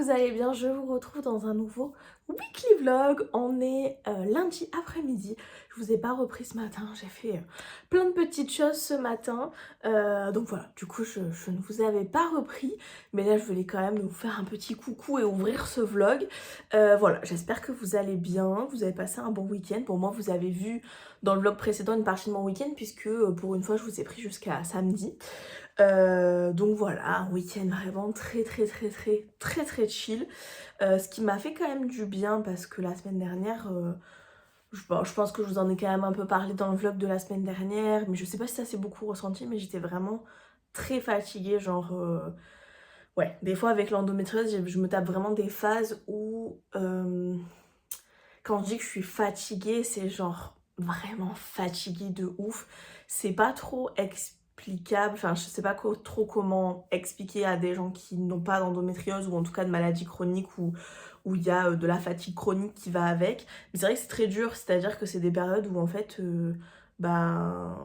vous allez bien, je vous retrouve dans un nouveau weekly vlog. On est lundi après-midi. Je vous ai pas repris ce matin, j'ai fait plein de petites choses ce matin. Donc voilà, du coup je ne vous avais pas repris. Mais là je voulais quand même vous faire un petit coucou et ouvrir ce vlog. Voilà, j'espère que vous allez bien, que vous avez passé un bon week-end. Pour moi vous avez vu dans le vlog précédent une partie de mon week-end puisque pour une fois je vous ai pris jusqu'à samedi. Donc voilà, un week-end vraiment très chill. Ce qui m'a fait quand même du bien parce que la semaine dernière, je pense que je vous en ai quand même un peu parlé dans le vlog de la semaine dernière, mais je sais pas si ça s'est beaucoup ressenti, mais j'étais vraiment très fatiguée, genre... ouais, des fois avec l'endométriose, je me tape vraiment des phases où... quand je dis que je suis fatiguée, c'est genre vraiment fatiguée de ouf. C'est pas trop explicable, enfin je sais pas trop comment expliquer à des gens qui n'ont pas d'endométriose ou en tout cas de maladie chronique où il y a de la fatigue chronique qui va avec. Mais c'est vrai que c'est très dur, c'est-à-dire que c'est des périodes où en fait, ben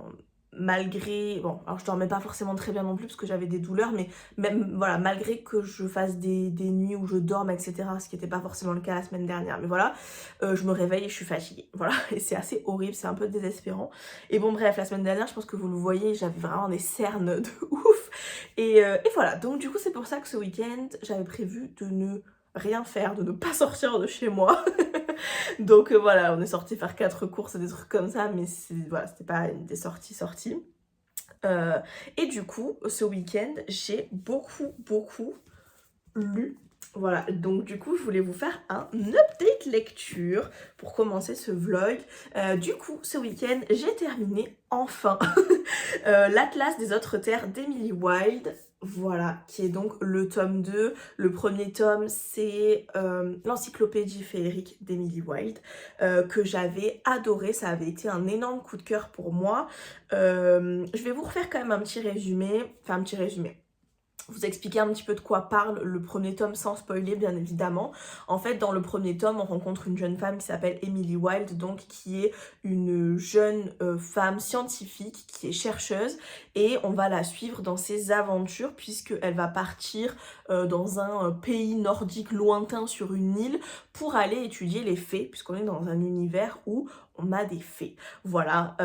malgré, bon alors je dormais pas forcément très bien non plus parce que j'avais des douleurs, mais même voilà, malgré que je fasse des nuits où je dorme etc, ce qui n'était pas forcément le cas la semaine dernière, mais voilà, je me réveille et je suis fatiguée, voilà, et c'est assez horrible, c'est un peu désespérant. Et bon bref, la semaine dernière, je pense que vous le voyez, j'avais vraiment des cernes de ouf, et voilà, donc du coup c'est pour ça que ce week-end, j'avais prévu de ne rien faire, de ne pas sortir de chez moi. Donc voilà, on est sorti faire 4 courses et des trucs comme ça, mais voilà, c'était pas des sorties. Euh, et du coup, ce week-end, j'ai beaucoup lu. Voilà, donc du coup, je voulais vous faire un update lecture pour commencer ce vlog. Du coup, ce week-end, j'ai terminé enfin l'Atlas des autres terres d'Emily Wilde. Voilà, qui est donc le tome 2. Le premier tome, c'est l'encyclopédie féerique d'Emily Wilde, que j'avais adoré. Ça avait été un énorme coup de cœur pour moi. Je vais vous refaire quand même un petit résumé, enfin un petit résumé, vous expliquer un petit peu de quoi parle le premier tome sans spoiler bien évidemment. En fait dans le premier tome on rencontre une jeune femme qui s'appelle Emily Wilde, donc qui est une jeune femme scientifique qui est chercheuse, et on va la suivre dans ses aventures puisqu'elle va partir dans un pays nordique lointain sur une île pour aller étudier les fées, puisqu'on est dans un univers où on a des fées, voilà,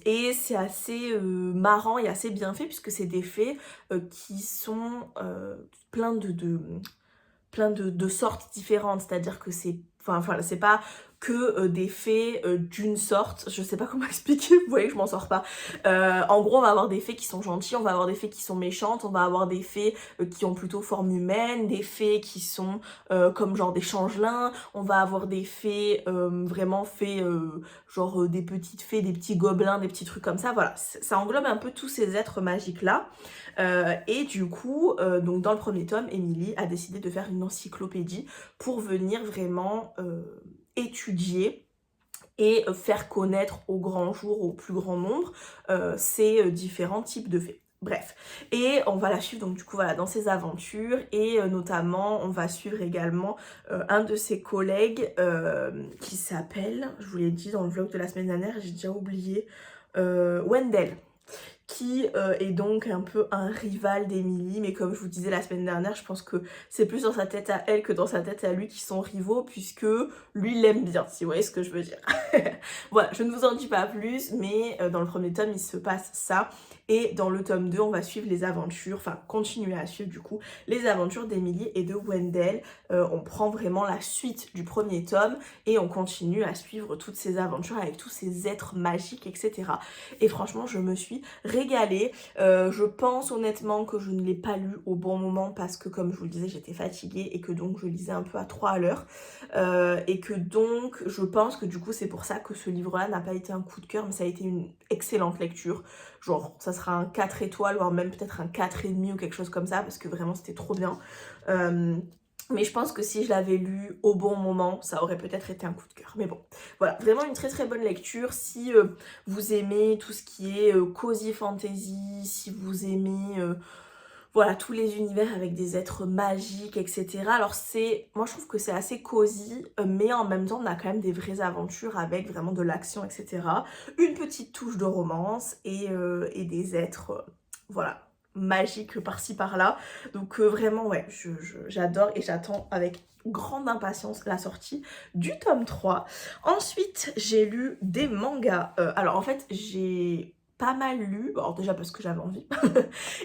et c'est assez marrant et assez bien fait puisque c'est des fées qui sont plein de sortes différentes, c'est-à-dire que c'est, enfin voilà, c'est pas que des fées d'une sorte, je sais pas comment expliquer, vous voyez que je m'en sors pas. En gros on va avoir des fées qui sont gentilles, on va avoir des fées qui sont méchantes, on va avoir des fées qui ont plutôt forme humaine, des fées qui sont comme genre des changelins, on va avoir des fées vraiment fées genre des petites fées, des petits gobelins, des petits trucs comme ça, voilà, ça englobe un peu tous ces êtres magiques là. Et du coup, donc dans le premier tome, Emily a décidé de faire une encyclopédie pour venir vraiment étudier et faire connaître au grand jour, au plus grand nombre, ces différents types de fées. Bref, et on va la suivre donc du coup voilà dans ses aventures, et notamment on va suivre également un de ses collègues qui s'appelle, je vous l'ai dit dans le vlog de la semaine dernière, j'ai déjà oublié, Wendell, qui est donc un peu un rival d'Emily, mais comme je vous disais la semaine dernière, je pense que c'est plus dans sa tête à elle que dans sa tête à lui qui sont rivaux, puisque lui l'aime bien, si vous voyez ce que je veux dire. Voilà, je ne vous en dis pas plus, mais dans le premier tome il se passe ça, et dans le tome 2 on va suivre les aventures, enfin continuer à suivre du coup les aventures d'Emily et de Wendell. On prend vraiment la suite du premier tome et on continue à suivre toutes ces aventures avec tous ces êtres magiques, etc. Et franchement je me suis régalée. Je pense honnêtement que je ne l'ai pas lu au bon moment parce que comme je vous le disais j'étais fatiguée et que donc je lisais un peu à 3 à l'heure, et que donc je pense que du coup c'est pour ça que ce livre là n'a pas été un coup de cœur, mais ça a été une excellente lecture, genre ça sera un 4 étoiles voire même peut-être un 4,5 ou quelque chose comme ça parce que vraiment c'était trop bien. Mais je pense que si je l'avais lu au bon moment, ça aurait peut-être été un coup de cœur. Mais bon, voilà, vraiment une très bonne lecture. Si vous aimez tout ce qui est cozy fantasy, si vous aimez voilà, tous les univers avec des êtres magiques, etc. Alors moi je trouve que c'est assez cosy, mais en même temps on a quand même des vraies aventures avec vraiment de l'action, etc. Une petite touche de romance et des êtres, voilà, magique par-ci par-là. Donc vraiment ouais, j'adore et j'attends avec grande impatience la sortie du tome 3. Ensuite j'ai lu des mangas. Alors en fait j'ai pas mal lu, alors déjà parce que j'avais envie,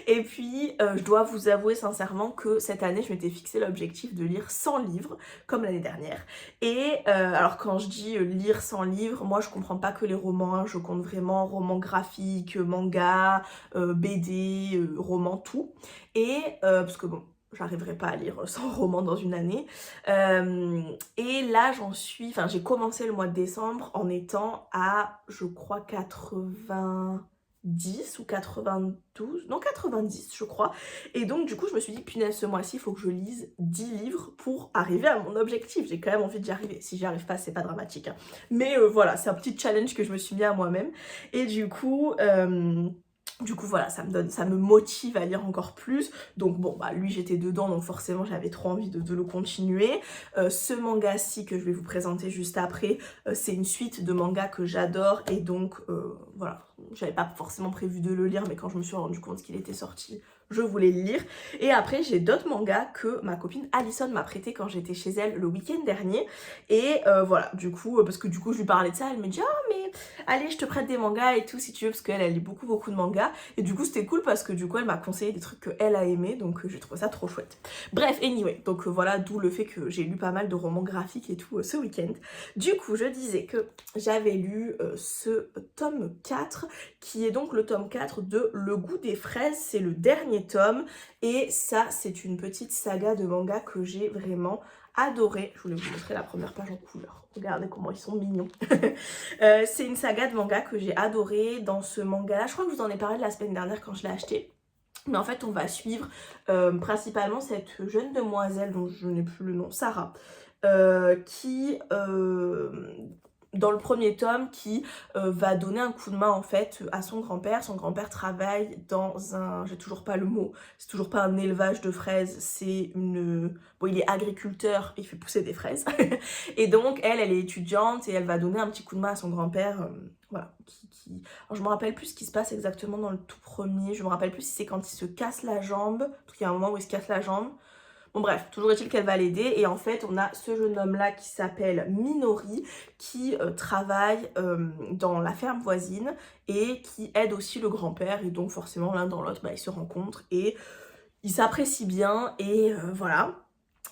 et puis je dois vous avouer sincèrement que cette année je m'étais fixé l'objectif de lire 100 livres comme l'année dernière. Et alors quand je dis lire 100 livres, moi je comprends pas que les romans, hein, je compte vraiment romans graphiques, manga, BD, romans, tout. Et parce que bon, j'arriverai pas à lire 100 romans dans une année. Et là j'en suis, enfin j'ai commencé le mois de décembre en étant à, je crois, 90 ou 92, non 90 je crois. Et donc du coup je me suis dit, punaise, ce mois-ci il faut que je lise 10 livres pour arriver à mon objectif. J'ai quand même envie d'y arriver. Si j'y arrive pas, c'est pas dramatique, hein. Mais voilà, c'est un petit challenge que je me suis mis à moi-même. Et du coup voilà, ça me motive à lire encore plus. Donc bon, bah lui j'étais dedans, donc forcément j'avais trop envie de le continuer. Ce manga-ci que je vais vous présenter juste après, c'est une suite de mangas que j'adore. Et donc voilà, j'avais pas forcément prévu de le lire, mais quand je me suis rendu compte qu'il était sorti, je voulais le lire. Et après j'ai d'autres mangas que ma copine Alison m'a prêté quand j'étais chez elle le week-end dernier. Et voilà, du coup, parce que du coup je lui parlais de ça, elle me dit « Ah mais allez, je te prête des mangas et tout si tu veux », parce qu'elle lit beaucoup de mangas. Et du coup c'était cool parce que du coup elle m'a conseillé des trucs qu'elle a aimé, donc j'ai trouvé ça trop chouette. Bref, anyway, donc voilà, d'où le fait que j'ai lu pas mal de romans graphiques et tout ce week-end. Du coup je disais que j'avais lu ce tome 4, qui est donc le tome 4 de Le goût des fraises. C'est le dernier tome, et ça c'est une petite saga de manga que j'ai vraiment adoré. Je voulais vous montrer la première page en couleur. Regardez comment ils sont mignons. C'est une saga de manga que j'ai adoré. Dans ce manga-là, je crois que je vous en ai parlé la semaine dernière quand je l'ai acheté. Mais en fait, on va suivre principalement cette jeune demoiselle dont je n'ai plus le nom, Sarah, qui dans le premier tome, qui va donner un coup de main en fait à son grand-père. Son grand-père travaille dans un, j'ai toujours pas le mot, c'est toujours pas un élevage de fraises, c'est une, bon, il est agriculteur, il fait pousser des fraises. Et donc elle est étudiante et elle va donner un petit coup de main à son grand-père, voilà, alors je me rappelle plus ce qui se passe exactement dans le tout premier, je me rappelle plus si c'est quand il se casse la jambe, parce qu'il y a un moment où il se casse la jambe. Bon bref, toujours est-il qu'elle va l'aider. Et en fait on a ce jeune homme là qui s'appelle Minori, qui travaille dans la ferme voisine et qui aide aussi le grand-père. Et donc forcément l'un dans l'autre, bah, ils se rencontrent et ils s'apprécient bien. Et voilà.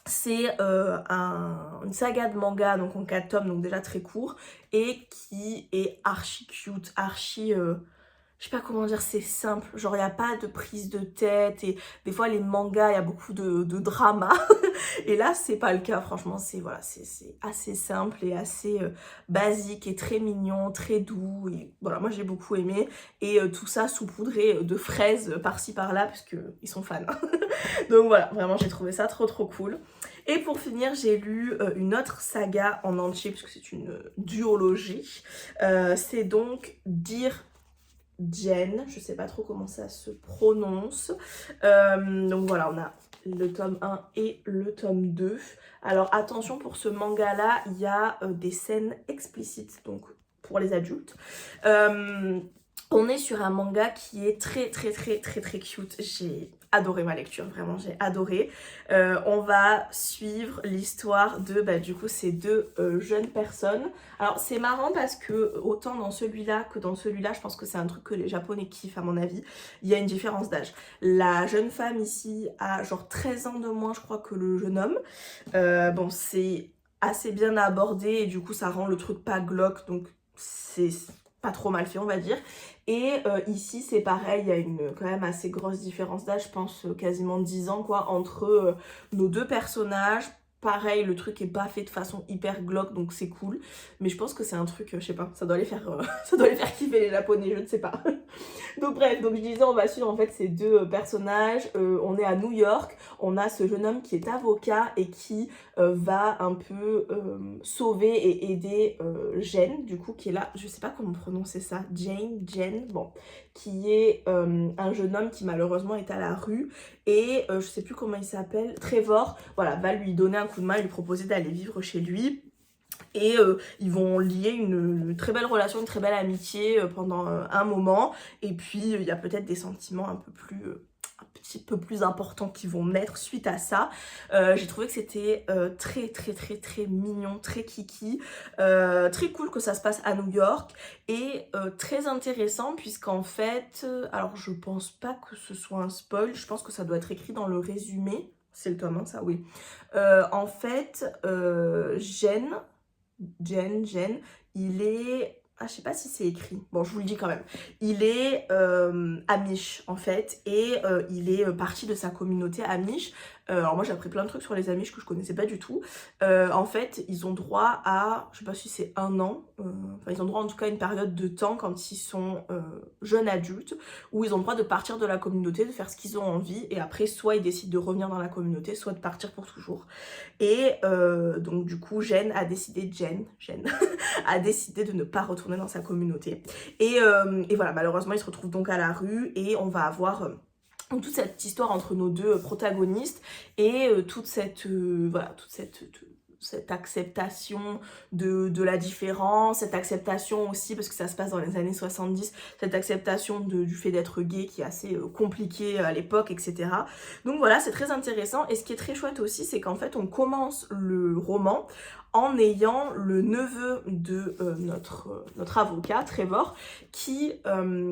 C'est une saga de manga, donc en 4 tomes, donc déjà très court, et qui est archi cute, archi... je sais pas comment dire, c'est simple, genre il n'y a pas de prise de tête, et des fois les mangas, il y a beaucoup de drama, et là c'est pas le cas, franchement, c'est voilà, c'est assez simple et assez basique et très mignon, très doux, et voilà, moi j'ai beaucoup aimé, et tout ça saupoudré de fraises par-ci par-là, parce qu'ils sont fans. Donc voilà, vraiment j'ai trouvé ça trop cool. Et pour finir, j'ai lu une autre saga en entier, puisque c'est une duologie, c'est donc Dear Jen, je sais pas trop comment ça se prononce. Donc voilà, on a le tome 1 et le tome 2. Alors attention, pour ce manga là, il y a des scènes explicites, donc pour les adultes. On est sur un manga qui est très cute. J'ai adoré ma lecture, vraiment j'ai adoré. On va suivre l'histoire de du coup ces deux jeunes personnes. Alors c'est marrant parce que autant dans celui-là que dans celui-là, je pense que c'est un truc que les japonais kiffent à mon avis, il y a une différence d'âge. La jeune femme ici a genre 13 ans de moins je crois que le jeune homme. Bon, c'est assez bien abordé et du coup ça rend le truc pas glauque, donc c'est pas trop mal fait on va dire. Et ici c'est pareil, il y a une quand même assez grosse différence d'âge, je pense quasiment 10 ans quoi, entre nos deux personnages. Pareil, le truc est pas fait de façon hyper glauque, donc c'est cool. Mais je pense que c'est un truc, je sais pas, ça doit les faire, ça doit les faire kiffer les japonais, je ne sais pas. Donc bref, donc je disais, on va suivre en fait ces deux personnages. On est à New York, on a ce jeune homme qui est avocat et qui va un peu sauver et aider Jen, du coup, qui est là, je sais pas comment prononcer ça, Jen, bon, qui est un jeune homme qui malheureusement est à la rue. Et je sais plus comment il s'appelle, Trevor, voilà, va lui donner un coup de main et lui proposer d'aller vivre chez lui. Et ils vont lier une très belle relation, une très belle amitié pendant un moment. Et puis il y a peut-être des sentiments un peu plus petit peu plus importants qui vont naître suite à ça. J'ai trouvé que c'était très très très très mignon, très kiki, très cool que ça se passe à New York et très intéressant puisqu'en fait, alors je pense pas que ce soit un spoil, je pense que ça doit être écrit dans le résumé, c'est le tome 1 ça, oui. En fait, Jen, il est... Ah, je sais pas si c'est écrit. Bon, je vous le dis quand même. Il est Amish, en fait, et il est parti de sa communauté Amish. Alors moi, j'ai appris plein de trucs sur les Amish que je connaissais pas du tout. En fait, ils ont droit à, je sais pas si c'est 1 an, enfin, ils ont droit en tout cas à une période de temps quand ils sont jeunes adultes, où ils ont le droit de partir de la communauté, de faire ce qu'ils ont envie, et après, soit ils décident de revenir dans la communauté, soit de partir pour toujours. Et donc du coup, Jen a décidé a décidé de ne pas retourner dans sa communauté. Et voilà, malheureusement, il se retrouve donc à la rue et on va avoir toute cette histoire entre nos deux protagonistes et toute cette acceptation de la différence, cette acceptation aussi, parce que ça se passe dans les années 70, cette acceptation du fait d'être gay qui est assez compliqué à l'époque, etc. Donc voilà, c'est très intéressant. Et ce qui est très chouette aussi, c'est qu'en fait, on commence le roman en ayant le neveu de notre avocat, Trevor, qui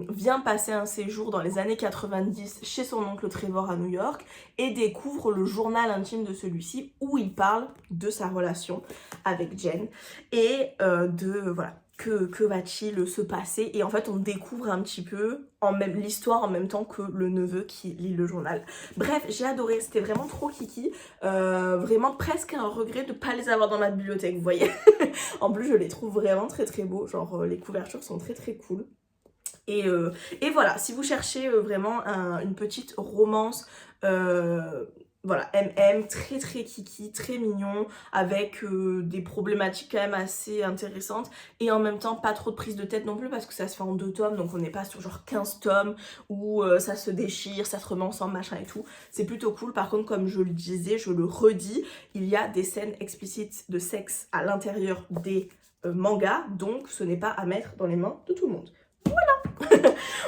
vient passer un séjour dans les années 90 chez son oncle Trevor à New York et découvre le journal intime de celui-ci où il parle de sa relation avec Jen et voilà, que va-t-il se passer. Et en fait, on découvre un petit peu l'histoire en même temps que le neveu qui lit le journal. Bref, j'ai adoré, c'était vraiment trop kiki. Vraiment presque un regret de ne pas les avoir dans ma bibliothèque, vous voyez. En plus, je les trouve vraiment très très beaux. Genre, les couvertures sont très très cool. Et voilà, si vous cherchez vraiment une petite romance, voilà, très très kiki, très mignon, avec des problématiques quand même assez intéressantes, et en même temps pas trop de prise de tête non plus, parce que ça se fait en 2 tomes, donc on n'est pas sur genre 15 tomes, où ça se déchire, ça se remet ensemble, machin et tout. C'est plutôt cool. Par contre, comme je le disais, je le redis, il y a des scènes explicites de sexe à l'intérieur des mangas, donc ce n'est pas à mettre dans les mains de tout le monde.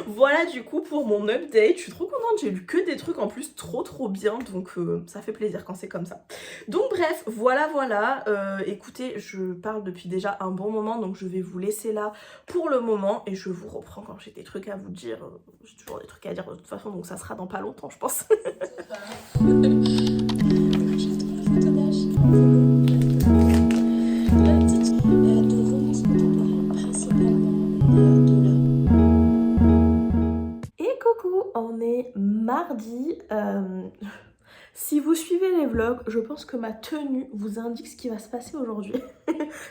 Voilà du coup pour mon update, je suis trop contente, j'ai lu que des trucs en plus trop bien, donc ça fait plaisir quand c'est comme ça. Donc bref, voilà, écoutez, je parle depuis déjà un bon moment, donc je vais vous laisser là pour le moment, et je vous reprends quand j'ai des trucs à vous dire, j'ai toujours des trucs à dire de toute façon, donc ça sera dans pas longtemps je pense. On est mardi. Si vous suivez les vlogs, je pense que ma tenue vous indique ce qui va se passer aujourd'hui.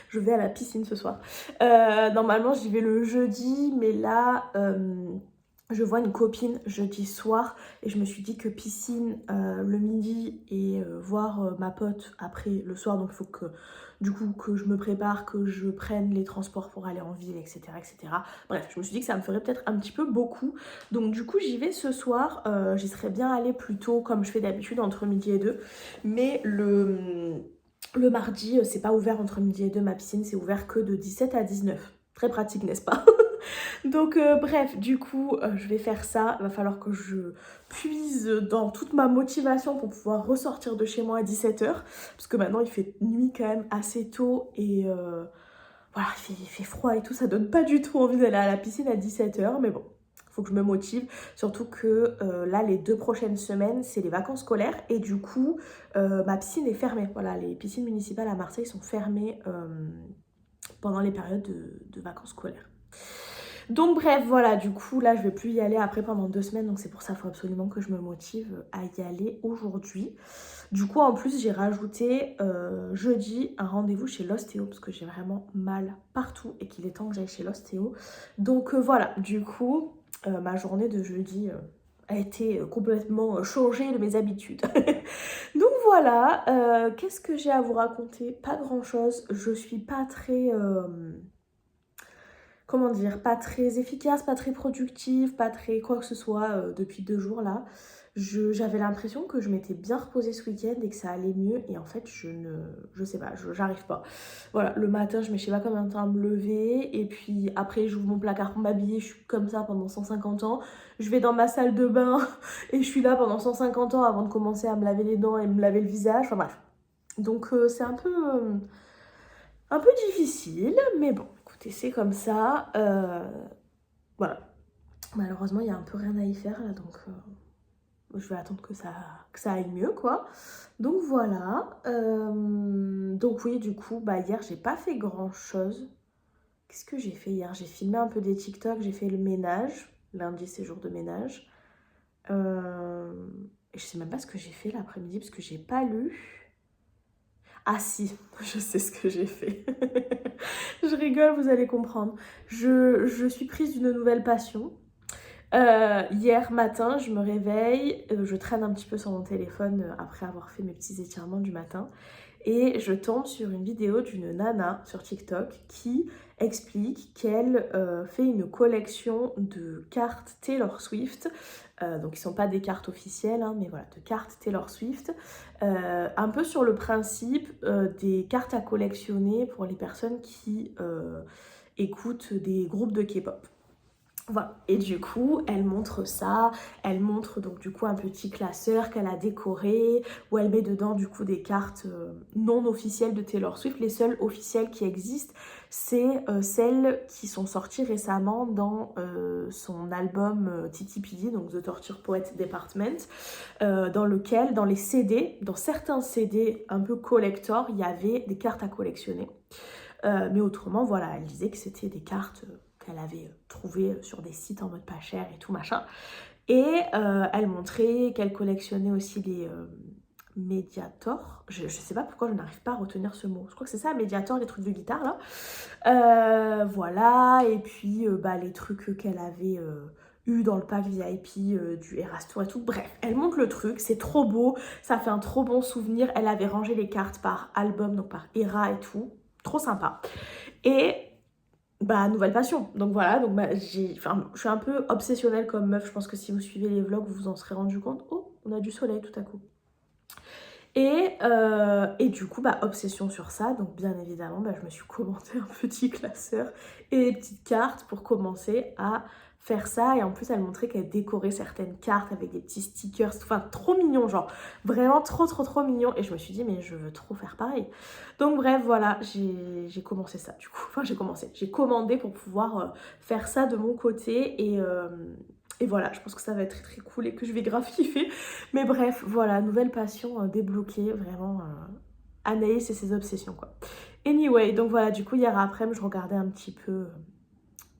Je vais à la piscine ce soir. Normalement, j'y vais le jeudi, mais là, je vois une copine jeudi soir et je me suis dit que piscine le midi et voir ma pote après le soir, donc il faut que du coup que je me prépare, que je prenne les transports pour aller en ville, etc. Bref, je me suis dit que ça me ferait peut-être un petit peu beaucoup, donc du coup j'y vais ce soir. J'y serais bien allée plus tôt comme je fais d'habitude entre midi et 2, mais le mardi c'est pas ouvert entre midi et 2 ma piscine, c'est ouvert que de 17 à 19. Très pratique, n'est-ce pas? Donc bref, du coup, je vais faire ça. Il va falloir que je puise dans toute ma motivation pour pouvoir ressortir de chez moi à 17h. Parce que maintenant, il fait nuit quand même assez tôt et voilà, il fait froid et tout. Ça donne pas du tout envie d'aller à la piscine à 17h. Mais bon, faut que je me motive. Surtout que là, les 2 prochaines semaines, c'est les vacances scolaires. Et du coup, ma piscine est fermée. Voilà, les piscines municipales à Marseille sont fermées pendant les périodes de vacances scolaires. Donc bref, voilà, du coup là je vais plus y aller après pendant 2 semaines, donc c'est pour ça qu'il faut absolument que je me motive à y aller aujourd'hui. Du coup en plus j'ai rajouté jeudi un rendez-vous chez l'ostéo parce que j'ai vraiment mal partout et qu'il est temps que j'aille chez l'ostéo. Donc voilà, du coup ma journée de jeudi a été complètement changée de mes habitudes. Donc voilà, qu'est-ce que j'ai à vous raconter? Pas grand chose, je suis pas très... comment dire, pas très efficace, pas très productive, pas très quoi que ce soit depuis 2 jours là. J'avais l'impression que je m'étais bien reposée ce week-end et que ça allait mieux et en fait je sais pas, j'arrive pas. Voilà, le matin je mets je sais pas combien de temps à me lever et puis après j'ouvre mon placard pour m'habiller, je suis comme ça pendant 150 ans. Je vais dans ma salle de bain et je suis là pendant 150 ans avant de commencer à me laver les dents et me laver le visage, enfin bref. Donc c'est un peu difficile, mais bon, écoutez, c'est comme ça. Voilà. Malheureusement, il y a un peu rien à y faire là, donc je vais attendre que ça aille mieux, quoi. Donc voilà. Donc oui, du coup, bah hier, j'ai pas fait grand-chose. Qu'est-ce que j'ai fait hier? J'ai filmé un peu des TikTok, j'ai fait le ménage. Lundi, c'est jour de ménage. Et je sais même pas ce que j'ai fait l'après-midi parce que j'ai pas lu. Ah si, je sais ce que j'ai fait. Je rigole, vous allez comprendre. Je suis prise d'une nouvelle passion. Hier matin, je me réveille, je traîne un petit peu sur mon téléphone après avoir fait mes petits étirements du matin et je tombe sur une vidéo d'une nana sur TikTok qui explique qu'elle fait une collection de cartes Taylor Swift, donc qui ne sont pas des cartes officielles, hein, mais voilà, de cartes Taylor Swift, un peu sur le principe des cartes à collectionner pour les personnes qui écoutent des groupes de K-pop. Voilà. Et du coup, elle montre ça, elle montre donc du coup un petit classeur qu'elle a décoré, où elle met dedans du coup des cartes non officielles de Taylor Swift. Les seules officielles qui existent, c'est celles qui sont sorties récemment dans son album Titi Pidi, donc The Torture Poet Department, dans lequel, dans les CD, dans certains CD un peu collector, il y avait des cartes à collectionner. Mais autrement, voilà, elle disait que c'était des cartes qu'elle avait trouvées sur des sites en mode pas cher et tout machin. Et elle montrait qu'elle collectionnait aussi les Mediator. Je sais pas pourquoi je n'arrive pas à retenir ce mot. Je crois que c'est ça, Mediator, les trucs de guitare là. Voilà, et puis bah, les trucs qu'elle avait eu dans le pack VIP du Eras Tour et tout. Bref, elle montre le truc, c'est trop beau, ça fait un trop bon souvenir. Elle avait rangé les cartes par album, donc par Era et tout. Trop sympa. Et bah, nouvelle passion. Donc voilà, donc bah, je suis un peu obsessionnelle comme meuf. Je pense que si vous suivez les vlogs, vous vous en serez rendu compte. Oh, on a du soleil tout à coup. Et du coup, bah, obsession sur ça. Donc bien évidemment, bah, je me suis commandé un petit classeur et des petites cartes pour commencer à faire ça. Et en plus, elle montrait qu'elle décorait certaines cartes avec des petits stickers. Enfin, trop mignon, genre. Vraiment trop mignon. Et je me suis dit, mais je veux trop faire pareil. Donc bref, voilà, j'ai commencé ça du coup. Enfin, j'ai commandé pour pouvoir faire ça de mon côté. Et voilà, je pense que ça va être très cool et que je vais grave kiffer. Mais bref, voilà, nouvelle passion débloquée, vraiment Anaïs et ses obsessions quoi. Anyway, donc voilà, du coup hier après je regardais un petit peu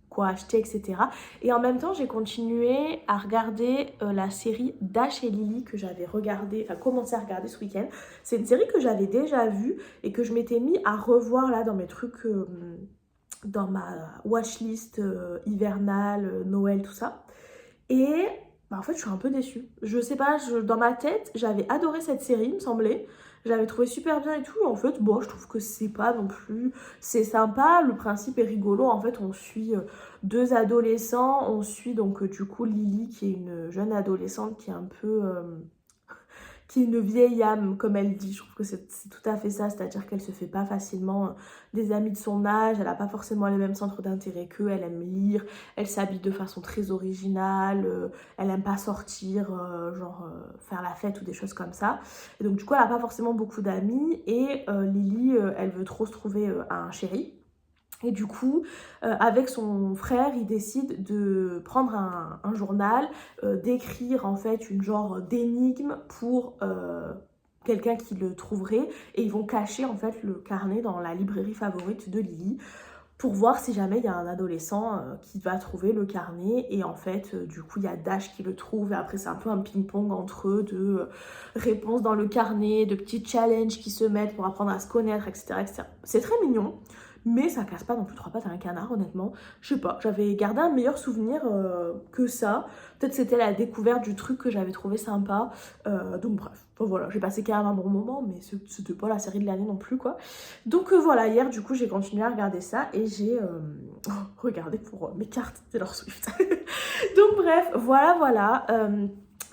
quoi acheter, etc. Et en même temps, j'ai continué à regarder la série Dash et Lily que j'avais commencé à regarder ce week-end. C'est une série que j'avais déjà vue et que je m'étais mis à revoir là dans mes trucs, dans ma watchlist hivernale, Noël, tout ça. Et bah, en fait, je suis un peu déçue. Je sais pas, dans ma tête, j'avais adoré cette série, il me semblait. J'avais trouvé super bien et tout. En fait, bon, je trouve que c'est pas non plus... C'est sympa, le principe est rigolo. En fait, on suit deux adolescents. On suit donc du coup Lily, qui est une jeune adolescente qui est un peu... qui est une vieille âme, comme elle dit. Je trouve que c'est tout à fait ça, c'est-à-dire qu'elle se fait pas facilement des amis de son âge, elle n'a pas forcément les mêmes centres d'intérêt qu'eux, elle aime lire, elle s'habille de façon très originale, elle aime pas sortir, faire la fête ou des choses comme ça. Et donc du coup, elle n'a pas forcément beaucoup d'amis, et Lily, elle veut trop se trouver un chéri. Et du coup, avec son frère, il décide de prendre un journal, d'écrire en fait une genre d'énigme pour quelqu'un qui le trouverait. Et ils vont cacher en fait le carnet dans la librairie favorite de Lily pour voir si jamais il y a un adolescent qui va trouver le carnet. Et en fait, du coup, il y a Dash qui le trouve. Et après, c'est un peu un ping-pong entre eux de réponses dans le carnet, de petits challenges qui se mettent pour apprendre à se connaître, etc. etc. C'est très mignon. Mais ça casse pas non plus trois pattes à un canard, honnêtement. Je sais pas, j'avais gardé un meilleur souvenir que ça. Peut-être c'était la découverte du truc que j'avais trouvé sympa. Donc bref, voilà, j'ai passé quand même un bon moment, mais c'était pas la série de l'année non plus, quoi. Donc voilà, hier, du coup, j'ai continué à regarder ça et regardez pour mes cartes Taylor Swift. Donc bref, voilà.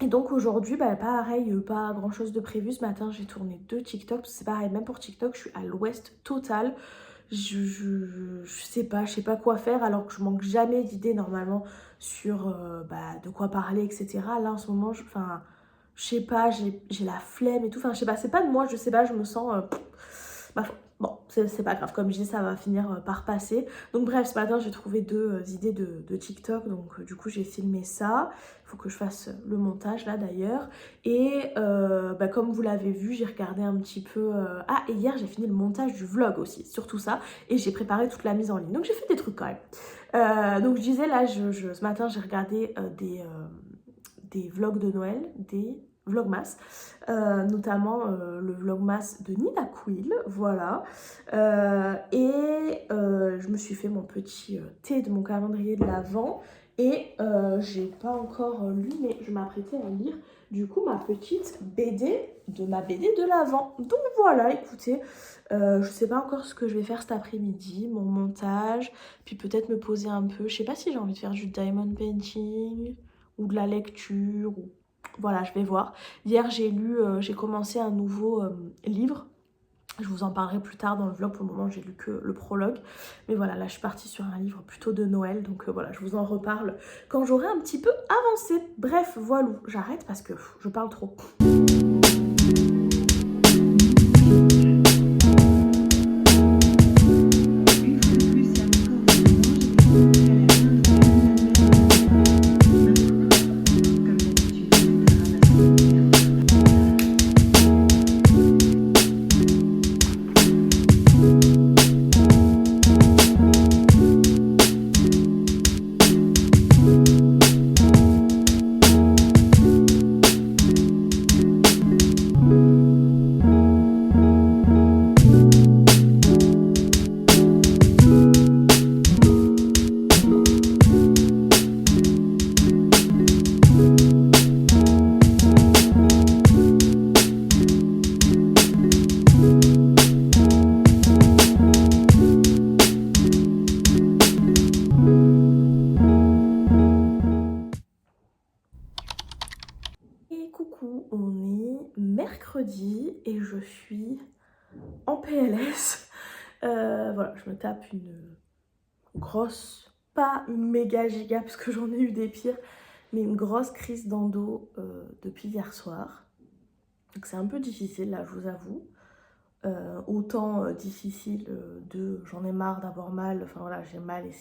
Et donc aujourd'hui, bah pareil, pas grand chose de prévu. Ce matin, j'ai tourné 2 TikTok. C'est pareil, même pour TikTok, je suis à l'ouest total. Je sais pas quoi faire alors que je manque jamais d'idées normalement sur bah, de quoi parler, etc. Là en ce moment, enfin, je sais pas, j'ai la flemme et tout. Enfin, je sais pas, c'est pas de moi, je sais pas, je me sens. Bah, bon, c'est pas grave, comme je dis, ça va finir par passer. Donc bref, ce matin, j'ai trouvé 2 idées de TikTok, donc du coup, j'ai filmé ça. Il faut que je fasse le montage là d'ailleurs. Et bah, comme vous l'avez vu, j'ai regardé un petit peu... Ah, et hier, j'ai fini le montage du vlog aussi, surtout ça. Et j'ai préparé toute la mise en ligne. Donc j'ai fait des trucs quand même. Donc je disais, là, ce matin, j'ai regardé des vlogs de Noël, des vlogmas, notamment le vlogmas de Nina Quill, voilà. Je me suis fait mon petit thé de mon calendrier de l'Avent et j'ai pas encore lu, mais je m'apprêtais à lire du coup ma petite BD de ma BD de l'Avent. Donc voilà, écoutez, je sais pas encore ce que je vais faire cet après-midi, mon montage, puis peut-être me poser un peu. Je sais pas si j'ai envie de faire du diamond painting ou de la lecture, ou voilà, je vais voir. Hier, j'ai commencé un nouveau livre. Je vous en parlerai plus tard dans le vlog. Pour le moment, j'ai lu que le prologue. Mais voilà, là, je suis partie sur un livre plutôt de Noël. Donc voilà, je vous en reparle quand j'aurai un petit peu avancé. Bref, voilà, j'arrête parce que je parle trop. Coucou, on est mercredi et je suis en PLS. Voilà, je me tape une grosse, pas une méga giga parce que j'en ai eu des pires, mais une grosse crise d'endo depuis hier soir. Donc c'est un peu difficile là, je vous avoue. Autant difficile j'en ai marre d'avoir mal, enfin voilà, j'ai mal et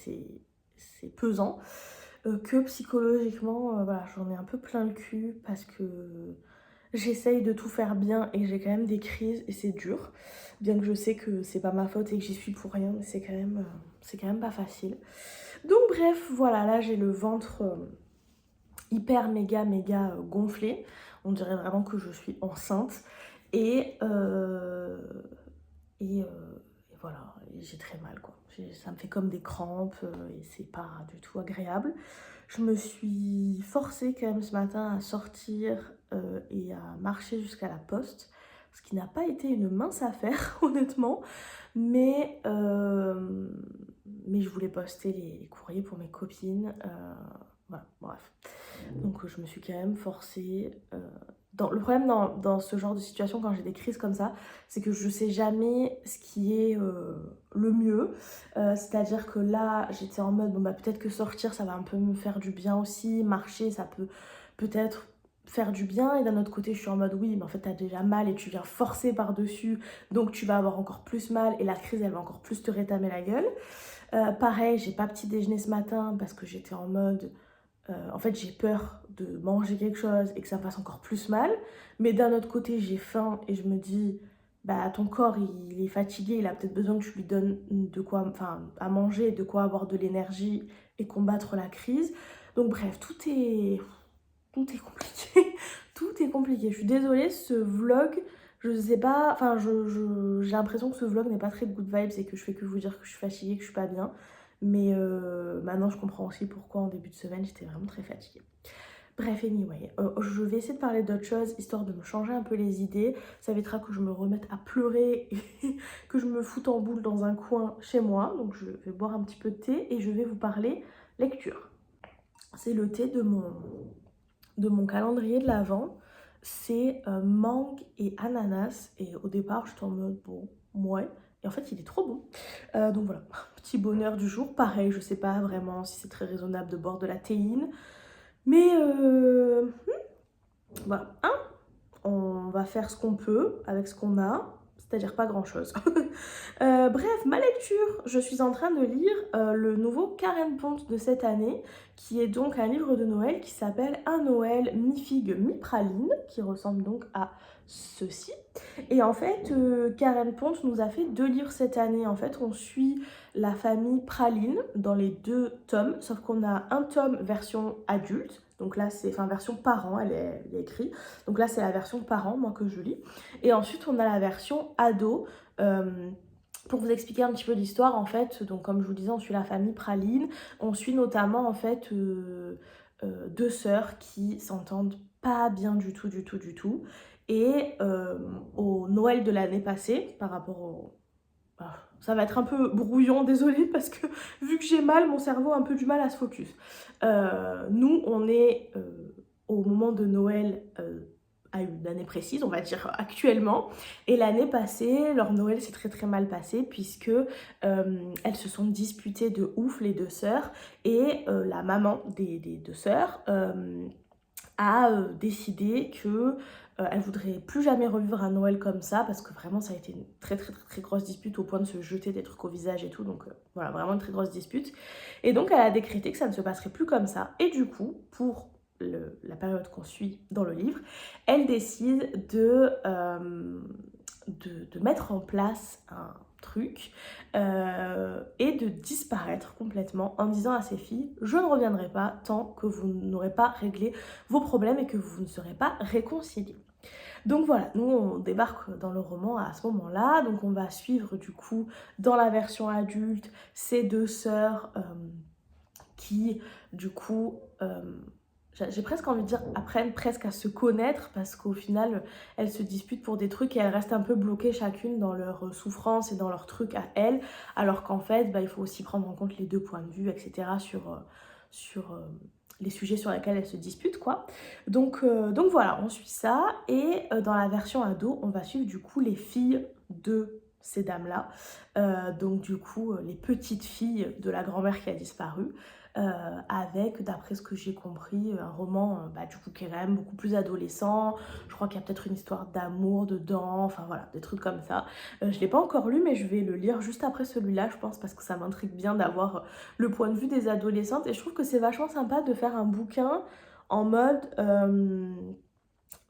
c'est pesant. Que psychologiquement, voilà, j'en ai un peu plein le cul parce que j'essaye de tout faire bien et j'ai quand même des crises et c'est dur. Bien que je sais que c'est pas ma faute et que j'y suis pour rien, mais c'est quand même pas facile. Donc bref, voilà, là j'ai le ventre hyper méga gonflé. On dirait vraiment que je suis enceinte. Et, euh, et voilà, j'ai très mal quoi. Ça me fait comme des crampes et c'est pas du tout agréable. Je me suis forcée quand même ce matin à sortir et à marcher jusqu'à la poste. Ce qui n'a pas été une mince affaire honnêtement. Mais, je voulais poster les courriers pour mes copines. Voilà, bref. Donc je me suis quand même forcée. Le problème dans ce genre de situation, quand j'ai des crises comme ça, c'est que je sais jamais ce qui est le mieux. C'est-à-dire que là, j'étais en mode, bon bah peut-être que sortir, ça va un peu me faire du bien aussi. Marcher, ça peut peut-être faire du bien. Et d'un autre côté, je suis en mode, oui, mais en fait, t'as déjà mal et tu viens forcer par-dessus. Donc tu vas avoir encore plus mal et la crise, elle va encore plus te rétamer la gueule. Pareil, j'ai pas petit déjeuner ce matin parce que j'étais en mode... en fait, j'ai peur de manger quelque chose et que ça fasse encore plus mal. Mais d'un autre côté, j'ai faim et je me dis, bah ton corps, il est fatigué, il a peut-être besoin que je lui donne de quoi, enfin, à manger, de quoi avoir de l'énergie et combattre la crise. Donc bref, tout est compliqué. Tout est compliqué. Je suis désolée, ce vlog, je sais pas, enfin, j'ai l'impression que ce vlog n'est pas très good vibes et que je fais que vous dire que je suis fatiguée, que je suis pas bien. Mais maintenant, je comprends aussi pourquoi en début de semaine, j'étais vraiment très fatiguée. Bref, anyway, je vais essayer de parler d'autres choses, histoire de me changer un peu les idées. Ça évitera que je me remette à pleurer et que je me foute en boule dans un coin chez moi. Donc je vais boire un petit peu de thé et je vais vous parler lecture. C'est le thé de mon calendrier de l'Avent. C'est mangue et ananas. Et au départ, j'étais en mode, bon, ouais. Et en fait, il est trop bon. Donc voilà, petit bonheur du jour. Pareil, je sais pas vraiment si c'est très raisonnable de boire de la théine. Mais voilà, hein, on va faire ce qu'on peut avec ce qu'on a, c'est-à-dire pas grand-chose. Bref, ma lecture, je suis en train de lire le nouveau Karen Pont de cette année, qui est donc un livre de Noël qui s'appelle Un Noël mi-figue, mi-praline, qui ressemble donc à ceci. Et en fait, Karen Pont nous a fait 2 livres cette année. En fait, on suit la famille Praline dans les 2 tomes, sauf qu'on a un tome version adulte, donc là c'est, enfin version parent, elle est écrite. Donc là c'est la version parent, moi que je lis. Et ensuite on a la version ado. Pour vous expliquer un petit peu l'histoire, en fait, donc comme je vous disais, on suit la famille Praline. On suit notamment en fait 2 sœurs qui s'entendent pas bien du tout, du tout, du tout. Et au Noël de l'année passée, par rapport au... ah, ça va être un peu brouillon, désolée, parce que vu que j'ai mal, mon cerveau a un peu du mal à se focus. Nous, on est au moment de Noël à une année précise, on va dire actuellement. Et l'année passée, leur Noël s'est très très mal passé puisque elles se sont disputées de ouf, les 2 sœurs. Et la maman des 2 sœurs a décidé que elle voudrait plus jamais revivre un Noël comme ça parce que vraiment ça a été une très très très, très grosse dispute au point de se jeter des trucs au visage et tout, donc voilà, vraiment une très grosse dispute. Et donc elle a décrété que ça ne se passerait plus comme ça. Et du coup, pour la période qu'on suit dans le livre, elle décide de mettre en place un truc et de disparaître complètement en disant à ses filles: je ne reviendrai pas tant que vous n'aurez pas réglé vos problèmes et que vous ne serez pas réconciliés. Donc voilà, nous on débarque dans le roman à ce moment-là, donc on va suivre du coup dans la version adulte ces 2 sœurs qui du coup j'ai presque envie de dire apprennent presque à se connaître parce qu'au final elles se disputent pour des trucs et elles restent un peu bloquées chacune dans leur souffrance et dans leurs trucs à elles, alors qu'en fait il faut aussi prendre en compte les 2 points de vue, etc. sur les sujets sur lesquels elles se disputent quoi. Donc voilà, on suit ça et dans la version ado on va suivre du coup les filles de ces dames là, donc du coup les petites filles de la grand-mère qui a disparu. Avec, d'après ce que j'ai compris, un roman du coup qui est quand même beaucoup plus adolescent. Je crois qu'il y a peut-être une histoire d'amour dedans, enfin voilà, des trucs comme ça. Je l'ai pas encore lu, mais je vais le lire juste après celui-là, je pense, parce que ça m'intrigue bien d'avoir le point de vue des adolescentes. Et je trouve que c'est vachement sympa de faire un bouquin en mode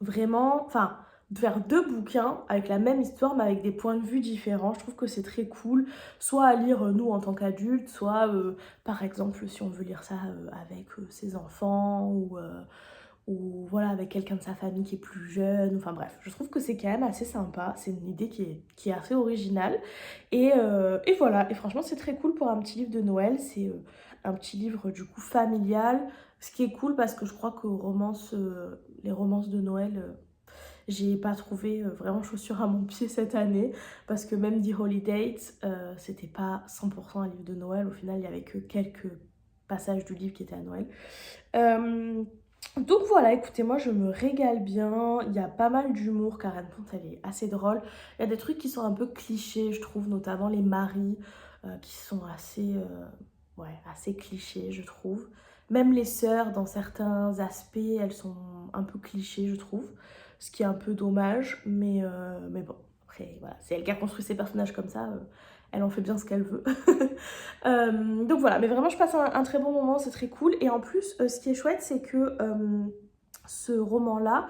vraiment, enfin, de faire 2 bouquins avec la même histoire mais avec des points de vue différents. Je trouve que c'est très cool, soit à lire nous en tant qu'adultes, soit par exemple si on veut lire ça avec ses enfants ou voilà avec quelqu'un de sa famille qui est plus jeune. Enfin bref, je trouve que c'est quand même assez sympa, c'est une idée qui est assez originale et voilà, et franchement c'est très cool pour un petit livre de Noël. C'est un petit livre du coup familial, ce qui est cool parce que je crois que les romances de Noël, j'ai pas trouvé vraiment chaussure à mon pied cette année parce que même The Holidays, c'était pas 100% un livre de Noël. Au final, il y avait que quelques passages du livre qui étaient à Noël. Donc voilà, écoutez, moi je me régale bien. Il y a pas mal d'humour, Karen Pont, elle est assez drôle. Il y a des trucs qui sont un peu clichés, je trouve, notamment les maris qui sont assez clichés, je trouve. Même les sœurs, dans certains aspects, elles sont un peu clichés, je trouve. Ce qui est un peu dommage, mais bon, après, voilà, c'est elle qui a construit ses personnages comme ça, elle en fait bien ce qu'elle veut. Donc voilà, mais vraiment, je passe un très bon moment, c'est très cool. Et en plus, ce qui est chouette, c'est que ce roman-là,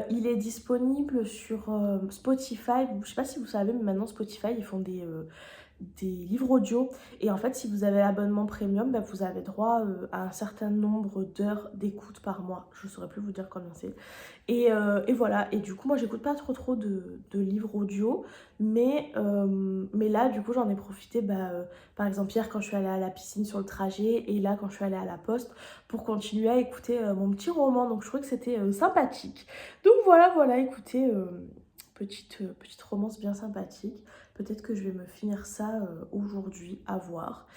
il est disponible sur Spotify. Je sais pas si vous savez, mais maintenant Spotify, ils font des livres audio. Et en fait, si vous avez l'abonnement premium, bah, vous avez droit à un certain nombre d'heures d'écoute par mois. Je ne saurais plus vous dire combien c'est. Et voilà, et du coup moi j'écoute pas trop de livres audio, mais là du coup j'en ai profité, par exemple hier quand je suis allée à la piscine sur le trajet, et là quand je suis allée à la poste, pour continuer à écouter mon petit roman, donc je trouvais que c'était sympathique. Donc voilà, écoutez, petite romance bien sympathique, peut-être que je vais me finir ça aujourd'hui, à voir.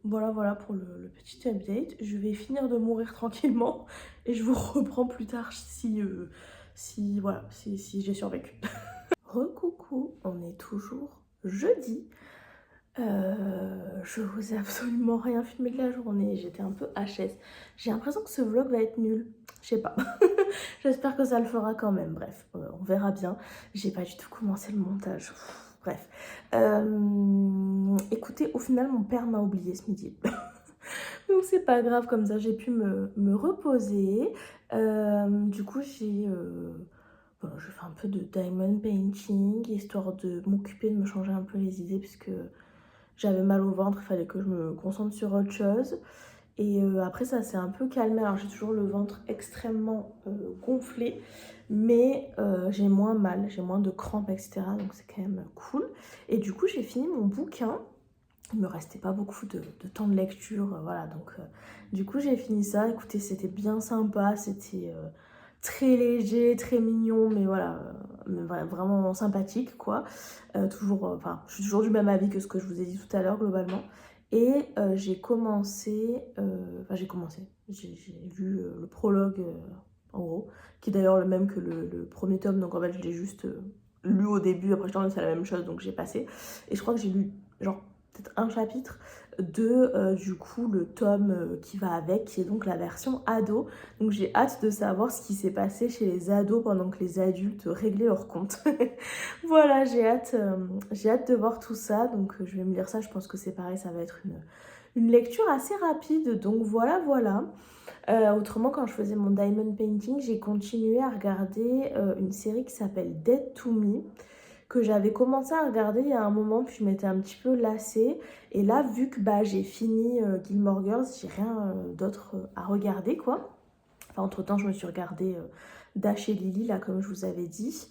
Voilà pour le petit update. Je vais finir de mourir tranquillement et je vous reprends plus tard si j'ai survécu. Recoucou, on est toujours jeudi. Je vous ai absolument rien filmé de la journée, j'étais un peu HS. J'ai l'impression que ce vlog va être nul, je sais pas. J'espère que ça le fera quand même, bref, on verra bien. J'ai pas du tout commencé le montage. Bref. Écoutez, au final, mon père m'a oublié ce midi. Donc c'est pas grave, comme ça j'ai pu me reposer. Du coup voilà, je fais un peu de diamond painting, histoire de m'occuper, de me changer un peu les idées, puisque j'avais mal au ventre, il fallait que je me concentre sur autre chose. Et après ça s'est un peu calmé, alors j'ai toujours le ventre extrêmement gonflé, mais j'ai moins mal, j'ai moins de crampes, etc. Donc c'est quand même cool. Et du coup j'ai fini mon bouquin. Il me restait pas beaucoup de temps de lecture, voilà, donc du coup j'ai fini ça. Écoutez, c'était bien sympa, c'était très léger, très mignon, mais voilà, vraiment sympathique quoi. Enfin, je suis toujours du même avis que ce que je vous ai dit tout à l'heure globalement. Et j'ai vu le prologue en gros, qui est d'ailleurs le même que le premier tome, donc en fait je l'ai juste lu au début, après je t'en c'est la même chose, donc j'ai passé. Et je crois que j'ai lu genre peut-être un chapitre de du coup le tome qui va avec, qui est donc la version ado. Donc j'ai hâte de savoir ce qui s'est passé chez les ados pendant que les adultes réglaient leur compte. Voilà, j'ai hâte de voir tout ça, donc je vais me lire ça, je pense que c'est pareil, ça va être une lecture assez rapide, donc voilà. Autrement, quand je faisais mon diamond painting, j'ai continué à regarder une série qui s'appelle Dead to Me, que j'avais commencé à regarder il y a un moment, puis je m'étais un petit peu lassée. Et là, vu que j'ai fini Gilmore Girls, j'ai rien d'autre à regarder, quoi. Enfin, entre-temps, je me suis regardé Dash et Lily, là, comme je vous avais dit.